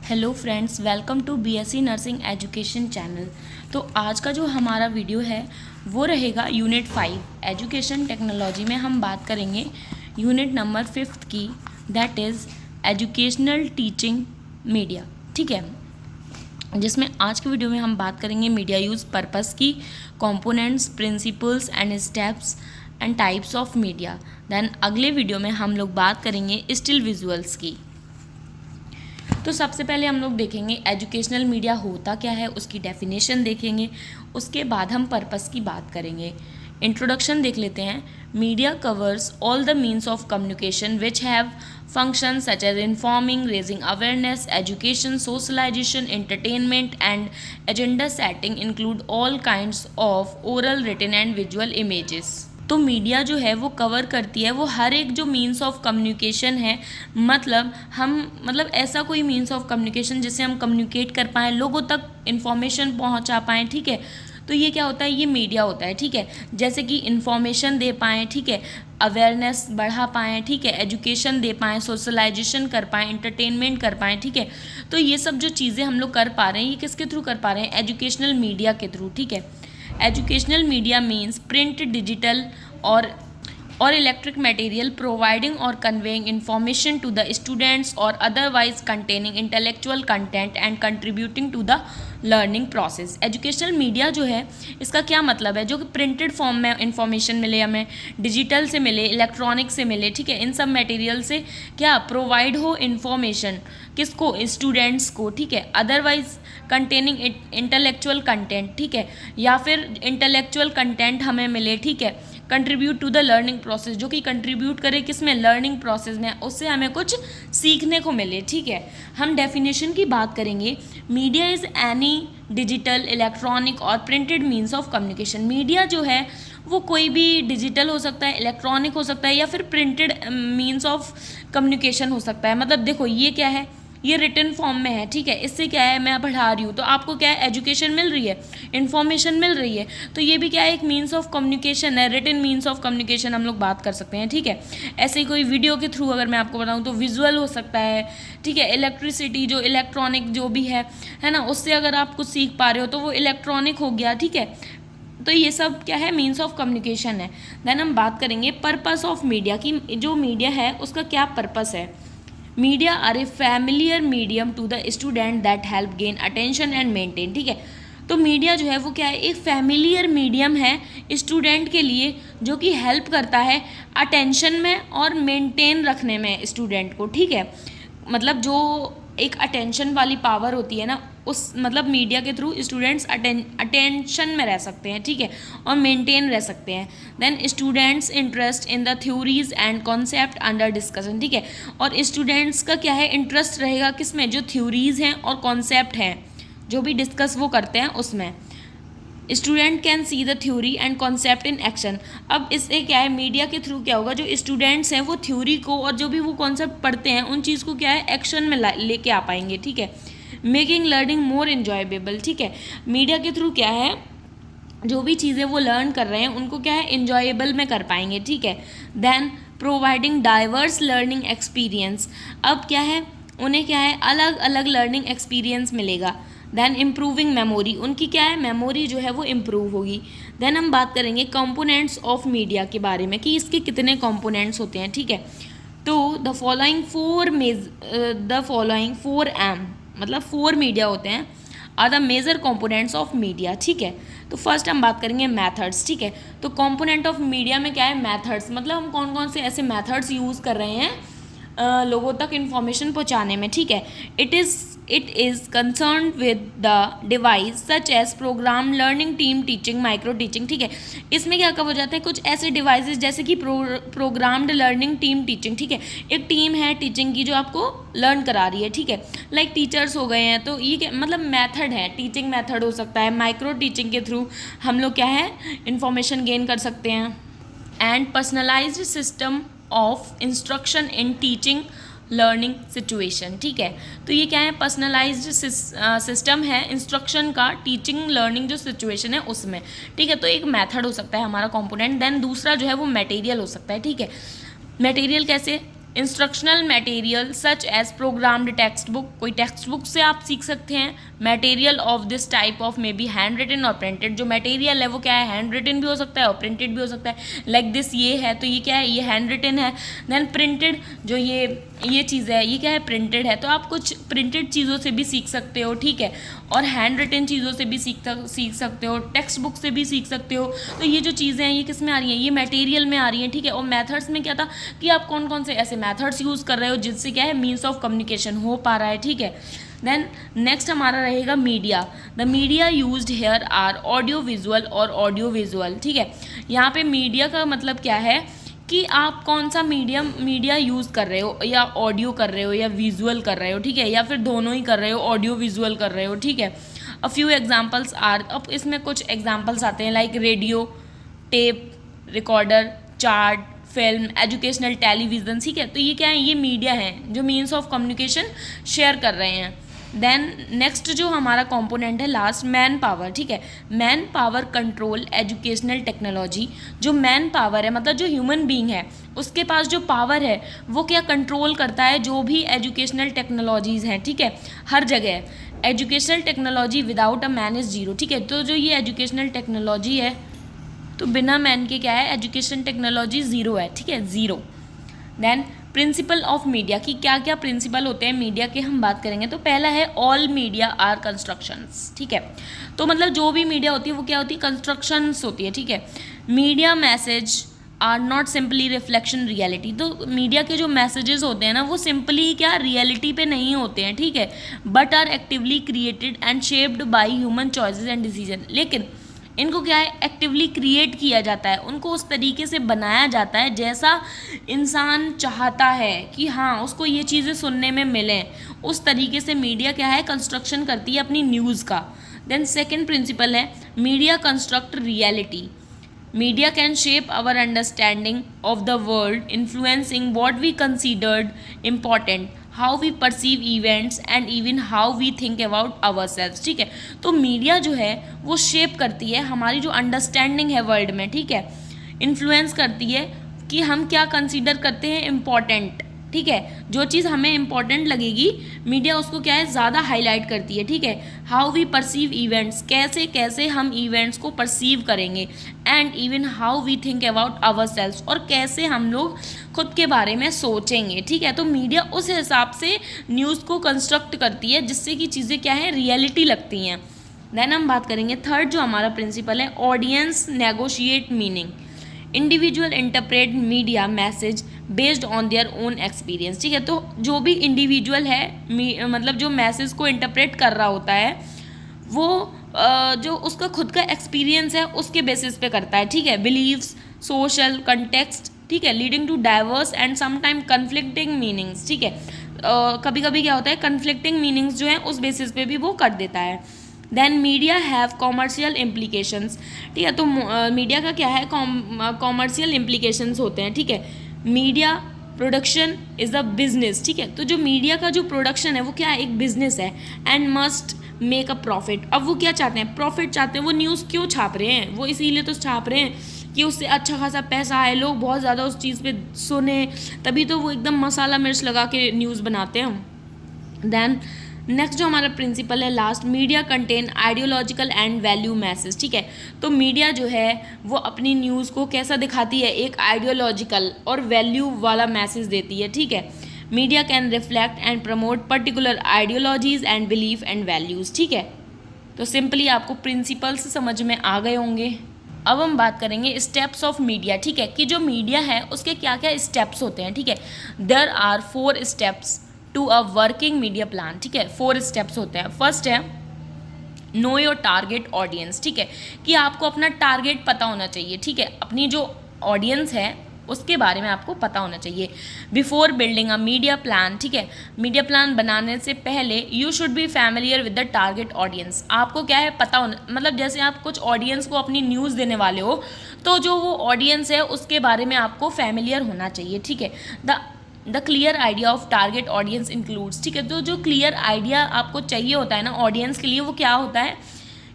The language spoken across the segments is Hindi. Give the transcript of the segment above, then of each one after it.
Hello friends, welcome to BSc nursing education channel. तो आज का जो हमारा वीडियो है वो रहेगा यूनिट 5 एजुकेशन टेक्नोलॉजी में। हम बात करेंगे यूनिट नंबर 5 की, that is educational teaching media. ठीक है, जिसमें आज के वीडियो में हम बात करेंगे मीडिया यूज़ पर्पस की, components, principles and steps and types of media. Then अगले वीडियो में हम लोग बात करेंगे स्टिल विजुअल्स की। तो सबसे पहले हम लोग देखेंगे एजुकेशनल मीडिया होता क्या है, उसकी डेफिनेशन देखेंगे। उसके बाद हम पर्पस की बात करेंगे। इंट्रोडक्शन देख लेते हैं। Media covers all the means of communication which have function such as informing, raising awareness, education, socialisation, entertainment and agenda setting, include all kinds of oral, written and visual images. तो मीडिया जो है वो कवर करती है वो हर एक जो मीन्स ऑफ कम्युनिकेशन है, मतलब ऐसा कोई मीन्स ऑफ कम्युनिकेशन जिससे हम कम्युनिकेट कर पाएँ, लोगों तक इन्फॉर्मेशन पहुंचा पाएँ। ठीक है, तो ये क्या होता है, ये मीडिया होता है। ठीक है, जैसे कि इन्फॉर्मेशन दे पाएँ, ठीक है, अवेयरनेस बढ़ा पाएँ, ठीक है, एजुकेशन दे पाएँ, सोशलाइजेशन कर पाएँ, एंटरटेनमेंट कर पाएँ। ठीक है, तो ये सब जो चीज़ें हम लोग कर पा रहे हैं, ये किसके थ्रू कर पा रहे हैं, एजुकेशनल मीडिया के थ्रू। ठीक है, educational media means print, digital or electric material providing or conveying information to the students or otherwise containing intellectual content and contributing to the learning process. Educational media जो है इसका क्या मतलब है, जो कि प्रिंटेड फॉर्म में इंफॉर्मेशन मिले, हमें डिजिटल से मिले, इलेक्ट्रॉनिक से मिले, ठीक है, इन सब मटेरियल से क्या प्रोवाइड हो इंफॉर्मेशन, किसको, स्टूडेंट्स को। ठीक है, अदरवाइज कंटेनिंग इंटेलेक्चुअल कंटेंट, ठीक है, या फिर इंटेलेक्चुअल कंटेंट हमें मिले, ठीक है, contribute to the learning process, जो कि कंट्रीब्यूट करे किस में, लर्निंग प्रोसेस में, उससे हमें कुछ सीखने को मिले। ठीक है, हम डेफिनेशन की बात करेंगे। Media is any digital, electronic और printed means of communication. Media जो है वो कोई भी डिजिटल हो सकता है, इलेक्ट्रॉनिक हो सकता है, या फिर प्रिंटेड मीन्स ऑफ कम्युनिकेशन हो सकता है। मतलब देखो ये क्या है, ये रिटन फॉर्म में है। ठीक है, इससे क्या है, मैं पढ़ा रही हूँ तो आपको क्या है, एजुकेशन मिल रही है, इन्फॉर्मेशन मिल रही है, तो ये भी क्या है, एक मीन्स ऑफ कम्युनिकेशन है, रिटन मीन्स ऑफ कम्युनिकेशन हम लोग बात कर सकते हैं। ठीक है, ऐसे ही कोई वीडियो के थ्रू अगर मैं आपको बताऊँ तो विजुअल हो सकता है। ठीक है, इलेक्ट्रिसिटी जो इलेक्ट्रॉनिक जो भी है ना, उससे अगर आप कुछ सीख पा रहे हो तो वो इलेक्ट्रॉनिक हो गया। ठीक है, तो ये सब क्या है, मीन्स ऑफ कम्युनिकेशन है। देन हम बात करेंगे पर्पस ऑफ मीडिया की, जो मीडिया है उसका क्या पर्पस है। Media are a familiar medium to the student that help gain attention and maintain. ठीक है, तो मीडिया जो है वो क्या है, एक फैमिलियर मीडियम है स्टूडेंट के लिए, जो कि हेल्प करता है अटेंशन में और मेंटेन रखने में स्टूडेंट को। ठीक है, मतलब जो एक अटेंशन वाली पावर होती है ना, उस मतलब मीडिया के थ्रू स्टूडेंट्स अटेंशन में रह सकते हैं। ठीक है, और मेंटेन रह सकते हैं। Then students interest in the theories and concept under discussion. ठीक है, और स्टूडेंट्स का क्या है, इंटरेस्ट रहेगा किस में, जो थ्योरीज हैं और कॉन्सेप्ट हैं जो भी डिस्कस वो करते हैं उसमें। Student can see the theory and concept in action. अब इससे क्या है, मीडिया के थ्रू क्या होगा, जो स्टूडेंट्स हैं वो थ्योरी को और जो भी वो कॉन्सेप्ट पढ़ते हैं उन चीज़ को क्या है, एक्शन में लेके आ पाएंगे। ठीक है, मेकिंग लर्निंग मोर इन्जॉयबल। ठीक है, मीडिया के थ्रू क्या है, जो भी चीज़ें वो लर्न कर रहे हैं उनको क्या है, इन्जॉयबल में कर पाएंगे। ठीक है, then providing diverse learning experience. अब क्या है, उन्हें क्या है, अलग अलग लर्निंग एक्सपीरियंस मिलेगा। देन इम्प्रूविंग मेमोरी, उनकी क्या है, मेमोरी जो है वो इम्प्रूव होगी। देन हम बात करेंगे कंपोनेंट्स ऑफ मीडिया के बारे में कि इसके कितने कंपोनेंट्स होते हैं। ठीक है, तो द फॉलोइंग 4M, मतलब 4 मीडिया होते हैं, are the major components of media. ठीक है, तो फर्स्ट हम बात करेंगे मेथड्स। ठीक है, तो कंपोनेंट ऑफ मीडिया में क्या है, मेथड्स, मतलब हम कौन कौन से ऐसे मेथड्स यूज़ कर रहे हैं लोगों तक इन्फॉर्मेशन पहुंचाने में। ठीक है, it is concern with the device such as programme learning, team teaching, micro teaching. ठीक है, इसमें क्या कवर हो जाता है, कुछ ऐसे डिवाइसेस जैसे कि प्रोग्राम्ड लर्निंग, टीम टीचिंग। ठीक है, एक टीम है टीचिंग की जो आपको लर्न करा रही है। ठीक है, लाइक टीचर्स हो गए हैं, तो ये क्या मतलब मेथड है, टीचिंग मेथड हो सकता है। माइक्रो टीचिंग के थ्रू हम लोग क्या है, इन्फॉर्मेशन गेन कर सकते हैं। And personalised system of instruction in teaching learning situation. ठीक है, तो ये क्या है, पर्सनलाइज्ड सिस्टम है इंस्ट्रक्शन का टीचिंग लर्निंग जो सिचुएशन है उसमें। ठीक है, तो एक मेथड हो सकता है हमारा कंपोनेंट। देन दूसरा जो है वो मटेरियल हो सकता है। ठीक है, मटेरियल कैसे, instructional material such as programmed text book, कोई टेक्स्ट बुक से आप सीख सकते हैं. Material of this type of may be hand written और प्रिंटेड, जो मटेरियल है वो क्या है, हैंड रिटन भी हो सकता है और प्रिंटेड भी हो सकता है. लाइक दिस ये है तो ये क्या है, ये हैंड रिटन है. देन प्रिंटेड, जो ये चीज़ है ये क्या है, प्रिंटेड है. तो आप कुछ प्रिंटेड चीज़ों से भी सीख सकते हो, ठीक है, और हैंड रिटन चीज़ों से भी सीख सकते हो, टेक्स्ट बुक से भी सीख सकते हो. तो ये जो चीज़ें हैं ये किस में आ रही हैं, ये मटेरियल में आ रही हैं, ठीक है. और मेथड्स में क्या था कि आप कौन कौन से ऐसे मेथड्स यूज़ कर रहे हो जिससे क्या है, मीन्स ऑफ कम्युनिकेशन हो पा रहा है, ठीक है. देन नेक्स्ट हमारा रहेगा media. The media used here are audio visual और ऑडियो विजुअल, ठीक है. यहाँ पे मीडिया का मतलब क्या है कि आप कौन सा मीडिया यूज़ कर रहे हो, या ऑडियो कर रहे हो या विजुअल कर रहे हो, ठीक है, या फिर दोनों ही कर रहे हो, ऑडियो विजुअल कर रहे हो, ठीक है. अ फ्यू एग्जाम्पल्स आर, अब इसमें कुछ एग्जाम्पल्स आते हैं like radio, tape recorder, chart, film, educational, television, ठीक है. तो ये क्या है, ये मीडिया है जो मीन्स ऑफ कम्युनिकेशन शेयर कर रहे हैं. देन नेक्स्ट जो हमारा कंपोनेंट है लास्ट, मैन पावर, ठीक है. Man power control educational technology. जो मैन पावर है मतलब जो ह्यूमन बीइंग है उसके पास जो पावर है वो क्या कंट्रोल करता है, जो भी एजुकेशनल टेक्नोलॉजीज़ हैं, ठीक है, हर जगह. Educational technology without a man is zero, ठीक है. तो जो ये एजुकेशनल टेक्नोलॉजी है तो बिना मैन के क्या है, एजुकेशन टेक्नोलॉजी ज़ीरो है, ठीक है, zero. Then principle of media की क्या क्या प्रिंसिपल होते हैं मीडिया के, हम बात करेंगे. तो पहला है ऑल मीडिया आर कंस्ट्रक्शंस, ठीक है. तो मतलब जो भी मीडिया होती है वो क्या होती है, कंस्ट्रक्शंस होती है, ठीक है. Media message are not simply reflection reality. तो मीडिया के जो मैसेजेस होते हैं ना वो सिंपली क्या रियलिटी पे नहीं होते हैं, ठीक है, but are actively created and shaped by human choices and decision. लेकिन इनको क्या है, एक्टिवली क्रिएट किया जाता है, उनको उस तरीके से बनाया जाता है जैसा इंसान चाहता है कि हाँ उसको ये चीज़ें सुनने में मिलें. उस तरीके से मीडिया क्या है, कंस्ट्रक्शन करती है अपनी न्यूज़ का. देन सेकंड प्रिंसिपल है media construct reality. Media can shape our understanding of the world, influencing what we considered important, how we perceive events and even how we think about our selves, ठीक है. तो मीडिया जो है वो शेप करती है हमारी जो अंडरस्टैंडिंग है वर्ल्ड में, ठीक है, इन्फ्लुएंस करती है कि हम क्या कंसीडर करते हैं इम्पॉर्टेंट, ठीक है. जो चीज़ हमें इम्पॉर्टेंट लगेगी मीडिया उसको क्या है ज़्यादा हाईलाइट करती है, ठीक है. हाउ वी परसीव इवेंट्स, कैसे कैसे हम इवेंट्स को परसीव करेंगे, and even how we think about our selves, और कैसे हम लोग खुद के बारे में सोचेंगे, ठीक है. तो मीडिया उस हिसाब से न्यूज़ को कंस्ट्रक्ट करती है जिससे कि चीज़ें क्या है, रियलिटी लगती हैं. देन हम बात करेंगे थर्ड जो हमारा प्रिंसिपल है audience negotiate meaning. Individual interpret media message based on their own experience, ठीक है. तो जो भी इंडिविजुअल है मतलब जो मैसेज को इंटरप्रेट कर रहा होता है वो जो उसका खुद का एक्सपीरियंस है उसके बेसिस पे करता है, ठीक है. बिलीव्स, सोशल कंटेक्स्ट, ठीक है, leading to diverse and sometime conflicting meanings, ठीक है. कभी कभी क्या होता है, कन्फ्लिक्टिंग मीनिंग्स जो हैं उस बेसिस पे भी वो कर देता है. Then media have commercial implications, ठीक है. तो मीडिया का क्या है, कॉमर्शियल इम्प्लीकेशंस होते हैं, ठीक है. Media production is a business, ठीक है. तो जो मीडिया का जो प्रोडक्शन है वो क्या है, एक बिजनेस है. And must make a profit. अब वो क्या चाहते हैं, प्रॉफिट चाहते हैं. वो न्यूज़ क्यों छाप रहे हैं, वो इसीलिए तो छाप रहे हैं कि उससे अच्छा खासा पैसा आए, लोग बहुत ज़्यादा उस चीज़ पे सुने, तभी तो वो एकदम मसाला मिर्च लगा के न्यूज़ बनाते हैं. देन नेक्स्ट जो हमारा प्रिंसिपल है last, media contain ideological and value message, ठीक है. तो मीडिया जो है वो अपनी न्यूज़ को कैसा दिखाती है, एक आइडियोलॉजिकल और वैल्यू वाला मैसेज देती है, ठीक है. Media can reflect and promote particular ideologies and belief and values, ठीक है. तो सिंपली आपको प्रिंसिपल्स समझ में आ गए होंगे. अब हम बात करेंगे स्टेप्स ऑफ मीडिया, ठीक है, कि जो मीडिया है उसके क्या क्या स्टेप्स होते हैं, ठीक है. There are 4 steps to a working media plan, ठीक है. 4 स्टेप्स होते हैं. फर्स्ट है नो योर टारगेट ऑडियंस, ठीक है, कि आपको अपना टारगेट पता होना चाहिए, ठीक है. अपनी जो ऑडियंस है उसके बारे में आपको पता होना चाहिए. Before building a media plan, ठीक है, मीडिया प्लान बनाने से पहले you should be familiar with the target audience. आपको क्या है पता होना, मतलब जैसे आप कुछ ऑडियंस को अपनी न्यूज़ देने वाले हो तो जो वो ऑडियंस है उसके बारे में आपको फैमिलियर होना चाहिए, ठीक है. The clear idea of target audience includes, ठीक है. तो जो क्लियर आइडिया आपको चाहिए होता है ना ऑडियंस के लिए, वो क्या होता है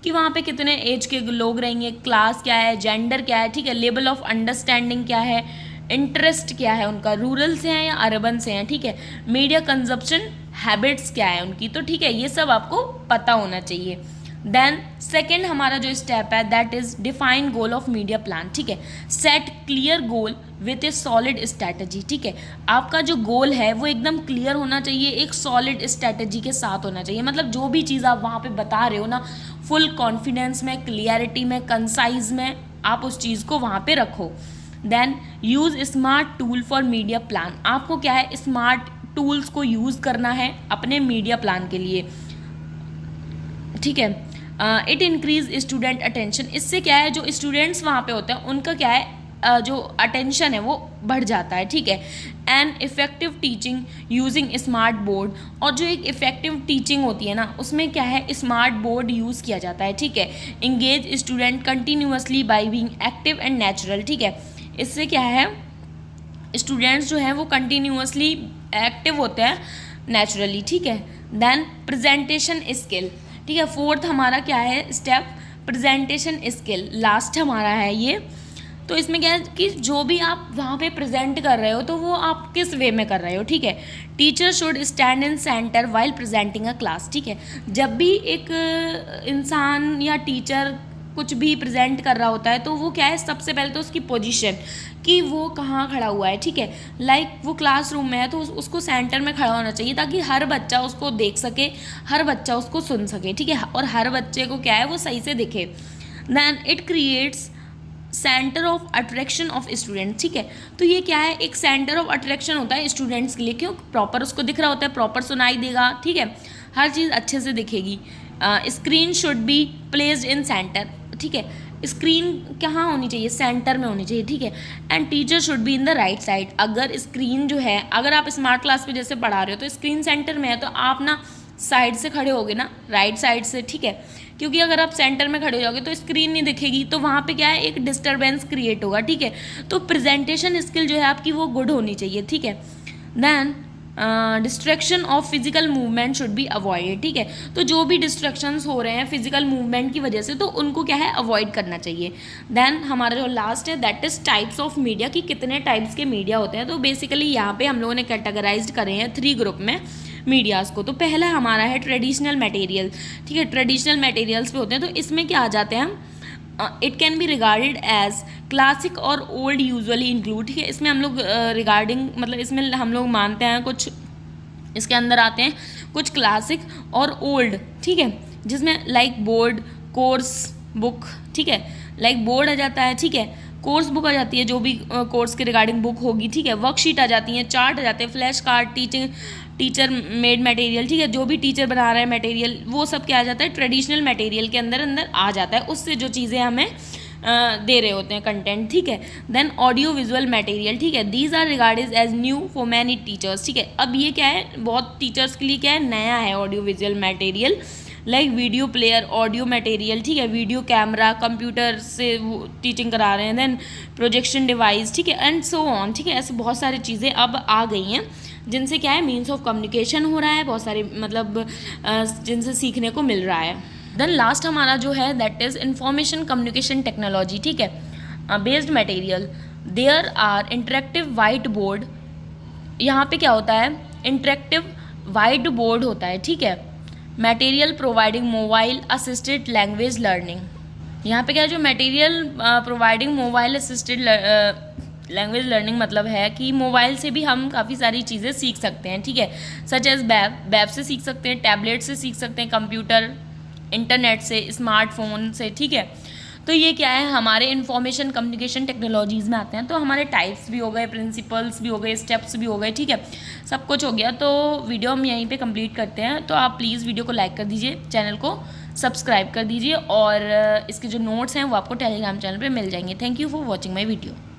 कि वहाँ पे कितने एज के लोग रहेंगे, क्लास क्या है, जेंडर क्या है, ठीक है, लेवल ऑफ अंडरस्टैंडिंग क्या है, इंटरेस्ट क्या है उनका, रूरल से हैं या अर्बन से हैं, ठीक है, मीडिया कंजप्शन हैबिट्स क्या है उनकी, तो ठीक है, ये सब आपको पता होना चाहिए। देन सेकेंड हमारा जो स्टेप है that is define goal of media plan, ठीक है, set clear goal with A solid strategy, ठीक है, आपका जो गोल है वो एकदम क्लियर होना चाहिए, एक सॉलिड स्ट्रैटेजी के साथ होना चाहिए, मतलब जो भी चीज़ आप वहाँ पे बता रहे हो ना, फुल कॉन्फिडेंस में, क्लियरिटी में, कंसाइज में आप उस चीज़ को वहाँ पे रखो। Then use smart tool for media plan, आपको क्या है, स्मार्ट टूल्स को यूज़ करना है अपने मीडिया प्लान के लिए, ठीक है। इट इंक्रीज स्टूडेंट अटेंशन, इससे क्या है, जो स्टूडेंट्स वहाँ पे होते हैं उनका क्या है, जो अटेंशन है वो बढ़ जाता है, ठीक है। And effective teaching using smart board, और जो एक इफेक्टिव टीचिंग होती है ना उसमें क्या है, स्मार्ट बोर्ड यूज़ किया जाता है, ठीक है। Engage student continuously by being active and natural, ठीक है, इससे क्या है, स्टूडेंट्स जो हैं वो कंटिन्यूसली एक्टिव होते हैं नेचुरली, ठीक है। देन प्रेजेंटेशन स्किल, ठीक है, फोर्थ हमारा क्या है स्टेप, प्रेजेंटेशन स्किल, लास्ट हमारा है ये। तो इसमें क्या है कि जो भी आप वहाँ पे प्रेजेंट कर रहे हो तो वो आप किस वे में कर रहे हो, ठीक है। Teacher should stand in centre while presenting a class, ठीक है, जब भी एक इंसान या टीचर कुछ भी प्रेजेंट कर रहा होता है तो वो क्या है, सबसे पहले तो उसकी पोजीशन कि वो कहाँ खड़ा हुआ है, ठीक है, लाइक वो क्लासरूम में है तो उसको सेंटर में खड़ा होना चाहिए ताकि हर बच्चा उसको देख सके, हर बच्चा उसको सुन सके, ठीक है, और हर बच्चे को क्या है वो सही से दिखे। Then it creates centre of attraction of students, ठीक है, तो ये क्या है, एक सेंटर ऑफ अट्रैक्शन होता है स्टूडेंट्स के लिए, क्यों, प्रॉपर उसको दिख रहा होता है, प्रॉपर सुनाई देगा, ठीक है, हर चीज़ अच्छे से दिखेगी। Screen should be placed in centre, ठीक है, स्क्रीन कहाँ होनी चाहिए, सेंटर में होनी चाहिए, ठीक है। And teacher should be in the right side, अगर स्क्रीन जो है, अगर आप स्मार्ट क्लास पे जैसे पढ़ा रहे हो तो स्क्रीन सेंटर में है तो आप ना साइड से खड़े होगे ना, राइट साइड से, ठीक है, क्योंकि अगर आप सेंटर में खड़े हो जाओगे तो स्क्रीन नहीं दिखेगी, तो वहाँ पे क्या है, एक डिस्टर्बेंस क्रिएट होगा, ठीक है। तो प्रेजेंटेशन स्किल जो है आपकी वो गुड होनी चाहिए, ठीक है। Then distraction of physical movement should be avoided, ठीक है, तो जो भी डिस्ट्रैक्शंस हो रहे हैं फिजिकल मूवमेंट की वजह से तो उनको क्या है, अवॉइड करना चाहिए। देन हमारा जो लास्ट है that is types of media, कि कितने टाइप्स के मीडिया होते हैं, तो बेसिकली यहाँ पे हम लोगों ने कैटेगराइज्ड करे हैं 3 ग्रुप में मीडियाज़ को। तो पहला हमारा है ट्रेडिशनल मटेरियल, ठीक है, ट्रेडिशनल मटेरियल्स पे होते हैं, तो इसमें क्या आ जाते हैं हम, it can be regarded as classic और ओल्ड यूजुअली इंक्लूड, ठीक है, इसमें हम लोग रिगार्डिंग मतलब इसमें हम लोग मानते हैं कुछ इसके अंदर आते हैं कुछ क्लासिक और ओल्ड, ठीक है, जिसमें लाइक बोर्ड, कोर्स बुक, ठीक है, लाइक बोर्ड आ जाता है, ठीक है, कोर्स बुक आ जाती है, जो भी कोर्स के रिगार्डिंग बुक होगी, ठीक है, वर्कशीट आ जाती हैं, चार्ट आ जाते हैं, flash card, teacher made material, ठीक है, जो भी टीचर बना रहा है मटेरियल वो सब क्या आ जाता है, ट्रेडिशनल मटेरियल के अंदर आ जाता है, उससे जो चीज़ें हमें दे रहे होते हैं कंटेंट, ठीक है। देन ऑडियो विजुअल मटेरियल, ठीक है, these are regarded as new for many teachers, ठीक है, अब ये क्या है, बहुत टीचर्स के लिए क्या है, नया है audio visual material, like video player, audio material, ठीक है, वीडियो कैमरा, कंप्यूटर से वो टीचिंग करा रहे हैं, देन प्रोजेक्शन डिवाइस, ठीक है, एंड सो ऑन, ठीक है, ऐसे बहुत सारी चीज़ें अब आ गई हैं जिनसे क्या है, मीन्स ऑफ कम्युनिकेशन हो रहा है, बहुत सारे मतलब जिनसे सीखने को मिल रहा है। देन लास्ट हमारा जो है that is information communication technology, ठीक है, based material, there are interactive white board, यहाँ पे क्या होता है, इंटरेक्टिव वाइट बोर्ड होता है, ठीक है, material providing mobile assisted language learning, यहाँ पे क्या है, जो material providing mobile assisted language learning मतलब है कि मोबाइल से भी हम काफ़ी सारी चीज़ें सीख सकते हैं, ठीक है, सच एज वेब से सीख सकते हैं, टैबलेट से सीख सकते हैं, कंप्यूटर, इंटरनेट से, स्मार्टफोन से, ठीक है। तो ये क्या है, हमारे इंफॉर्मेशन कम्युनिकेशन टेक्नोलॉजीज़ में आते हैं, तो हमारे टाइप्स भी हो गए, प्रिंसिपल्स भी हो गए, स्टेप्स भी हो गए, ठीक है, सब कुछ हो गया। तो वीडियो हम यहीं पे कंप्लीट करते हैं, तो आप प्लीज़ वीडियो को लाइक कर दीजिए, चैनल को सब्सक्राइब कर दीजिए, और इसके जो नोट्स हैं वो आपको टेलीग्राम चैनल पे मिल जाएंगे। Thank you for watching my video.